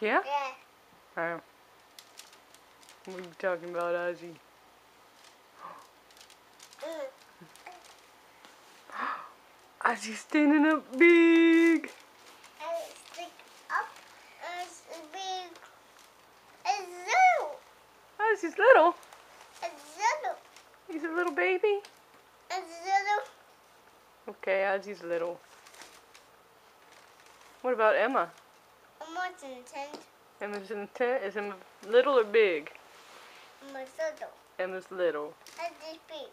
Yeah? Yeah. Oh. What are you talking about, Ozzy? Ozzy's standing up big. And stick up and it's big. It's little. Ozzy's little. It's little. He's a little baby. It's little. Okay, Ozzy's little. What about Emma? I'm watching the tent. Emma's in the tent. Is Emma little or big? I'm little. Emma's little. And it's big.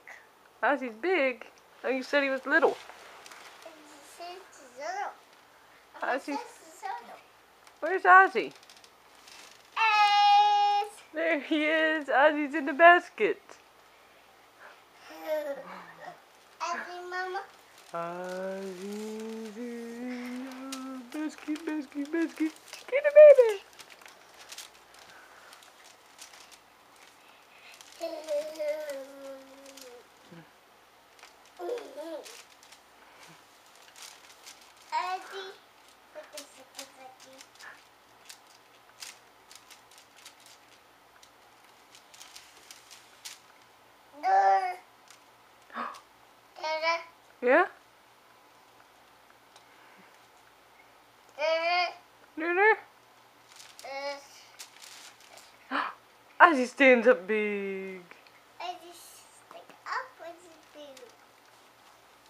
Ozzy's big? Oh, you said he was little. And it's little. Ozzy's... It's little. Where's Ozzy? It's... There he is. Ozzy's in the basket. Ozzy, Mama. Ozzy's in the basket, basket, basket. Get a baby. Ozzy. Yeah? There. Ozzy stands up big. I just stick up with the big.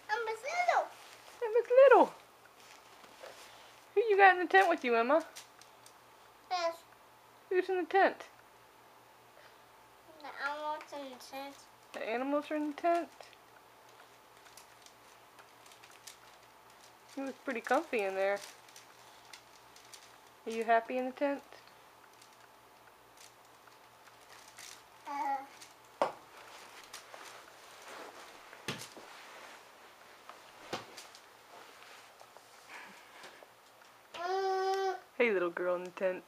I'm a little. Emma's little. Who you got in the tent with you, Emma? Yes. Who's in the tent? The animals in the tent. The animals are in the tent. You look pretty comfy in there. Are you happy in the tent? Hey, little girl in the tent.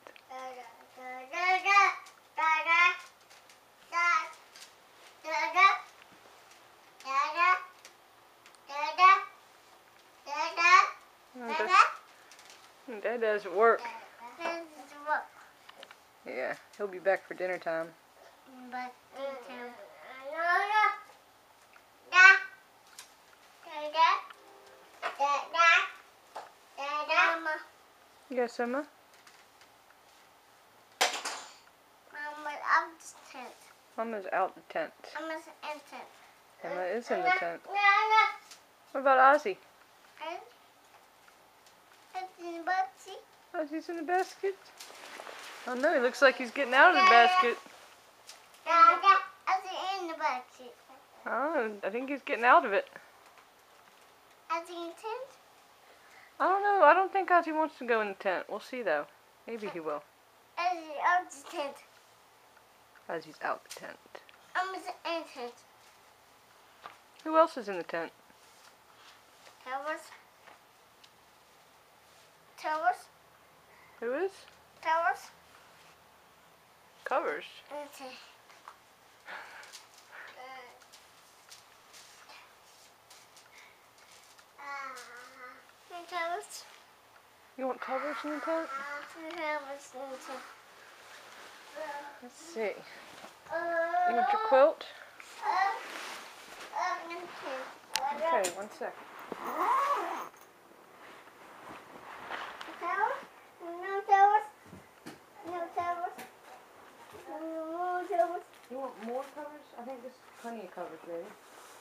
Dad doesn't work. Yeah, he'll be back for dinner time. Yes, Emma? Mama's out the tent. Emma is in the tent. What about Ozzy? Ozzy's in the basket? Oh no, he looks like he's getting out of the basket. In the basket. Oh, I think he's getting out of it. Ozzy in the tent? I don't know. I don't think Ozzy wants to go in the tent. We'll see though. Maybe he will. Ozzy out the tent. Ozzy's out the tent. I'm in the tent. Who else is in the tent? Towers. Who is? Towers. Covers. Okay. Towers. You want covers in the tent? Towers. Let's see. You want your quilt? Okay, 1 second. You want more covers? I think there's plenty of covers, baby.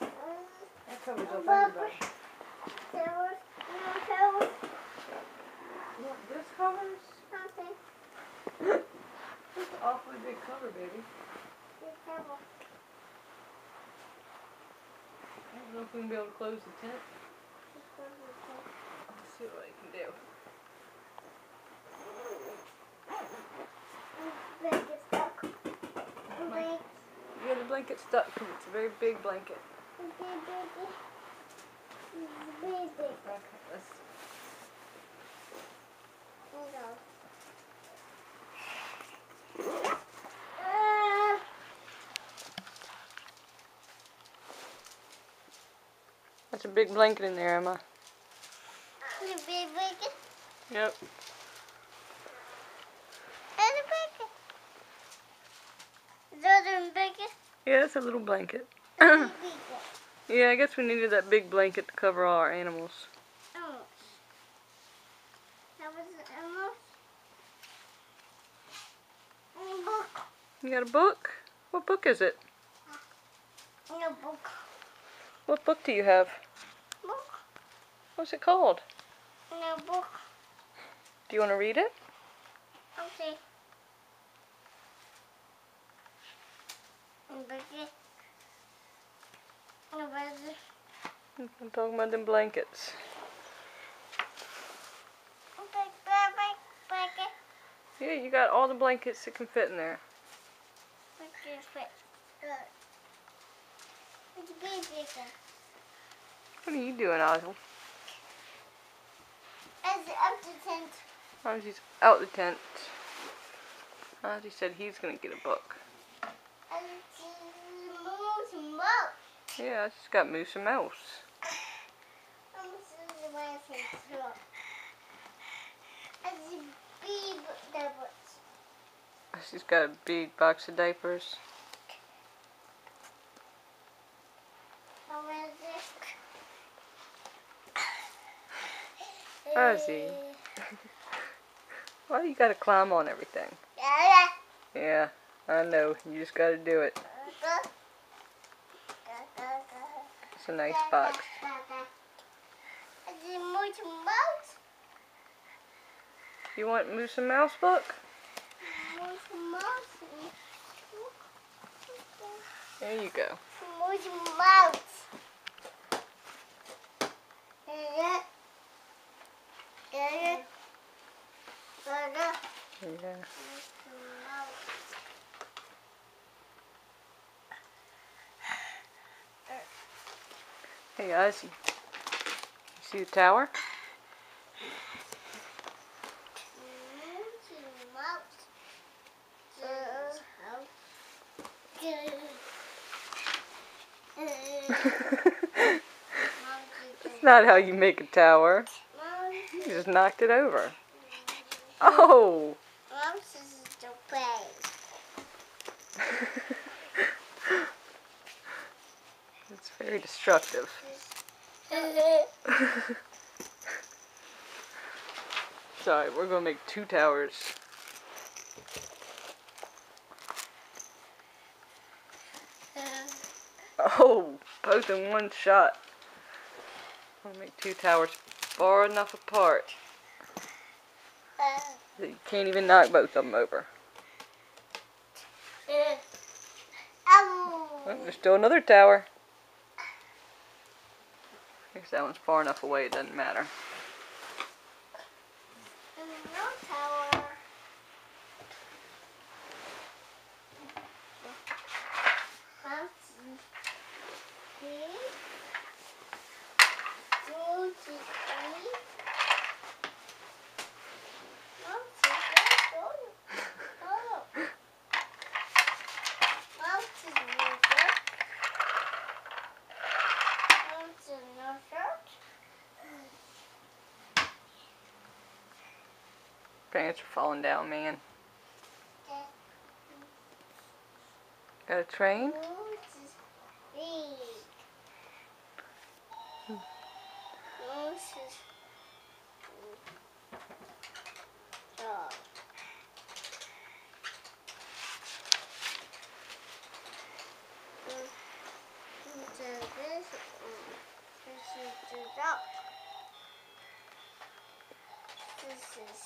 That covers up everybody. You want this covers? That's an awfully big cover, baby. I don't know if we can be able to close the tent. Let's see what I can do. Yeah, the blanket's stuck because it's a very big blanket. Okay, let's see. That's a big blanket in there, Emma. Yep. Yeah, it's a little blanket. A baby blanket. Yeah, I guess we needed that big blanket to cover all our animals. Animals. That was the animals. And a book. You got a book? What book is it? And a book. What book do you have? Book. What's it called? And a book. Do you want to read it? Okay. And a blanket. And a blanket. I'm talking about them blankets. Blanket. Yeah, you got all the blankets that can fit in there. Blanket fit. It's a big blanket. What are you doing, Ozzy? It's up to tent. Ozzy's out the tent. Ozzy said he's going to get a book. And it's Mouse. Yeah, Ozzy's got Moose and Mouse. She's got a big box of diapers. Ozzy, why you gotta climb on everything? Yeah, I know. You just gotta do it. It's a nice box. You want Moose and Mouse book? There you go. Yeah. Hey, Ozzy. You see the tower? That's not how you make a tower. You just knocked it over. Oh! It's very destructive. Sorry, we're gonna make 2 towers. Oh, both in one shot. I'm gonna make 2 towers far enough apart that you can't even knock both of them over. Oh, there's still another tower. I guess that one's far enough away it doesn't matter. Pants are falling down, man. Got a train? This is